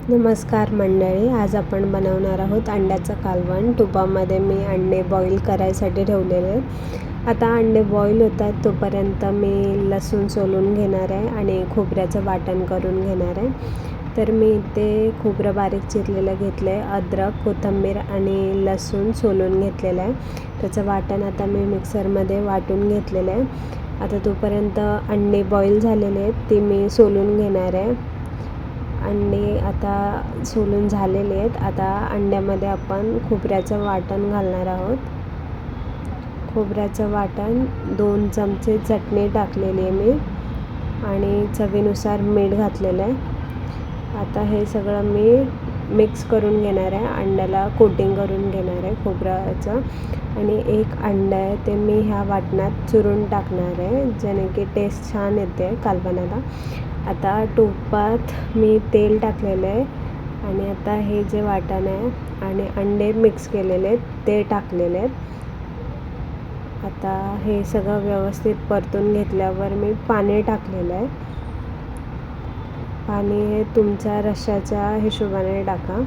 नमस्कार मंडळी, आज आपण बनवणार आहोत अंड्याचं कालवण। तुपामध्ये मी अंडे बॉईल करायसाठी ठेवलेले आहेत। आता अंडे बॉईल होतात तोपर्यंत मी लसूण सोलून घेणार आहे आणि खोबऱ्याचं वाटण करून घेणार आहे। तर मी इथे खोबरं बारीक चिरलेलं घेतलं आहे, अद्रक, कोथिंबीर आणि लसूण सोलून घेतलेलं आहे। त्याचं वाटण आता मी मिक्सरमध्ये वाटून घेतलेलं आहे। आता तोपर्यंत अंडे बॉईल झालेले आहेत ते मी सोलून घेणार आहे। अंडे आता सोलून झालेले आहेत। आता अंड्यामध्ये आपण खोबऱ्याचं वाटण घालणार आहोत। खोबऱ्याचं वाटण 2 चमचे चटणी टाकलेली आहे मी आणि चवीनुसार मीठ घातलेलं आहे। आता हे सगळं मी मिक्स करून घेणार आहे, अंड्याला कोटिंग करून घेणार आहे खोबऱ्याचं। आणि एक अंडं आहे ते मी ह्या वाटणात चुरून टाकणार आहे, ज्याने की टेस्ट छान येते कालवणाला। आता तुपात मी तेल टाकलेलं आहे आणि आता हे जे वाटण आहे आणि अंडे मिक्स केलेले आहेत ते टाकलेले आहेत। आता हे सगळं व्यवस्थित परतून घेतल्यावर मी पाणी टाकलेलं आहे। पाणी हे तुमच्या रश्श्याच्या हिशोबाने टाका।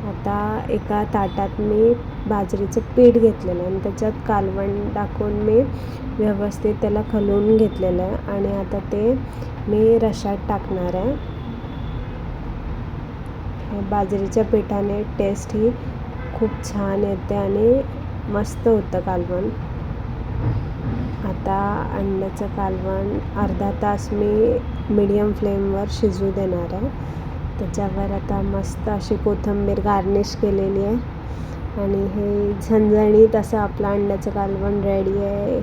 आता एका ताटात मी बाजरीचं पीठ घेतलेलं आहे आणि त्याच्यात कालवण टाकून मी व्यवस्थित त्याला खलवून घेतलेलं आहे आणि आता ते मी रश्श्यात टाकणार आहे। बाजरीच्या पिठाने टेस्ट ही खूप छान येते आणि मस्त होतं कालवण। आता अंड्याचं कालवण अर्धा तास मी मीडियम फ्लेमवर शिजू देणार आहे। त्याच्यावर आता मस्त अशी कोथिंबीर गार्निश केलेली आहे आणि हे झणझणीत असं आपलं अंड्याचं कालवण रेडी आहे।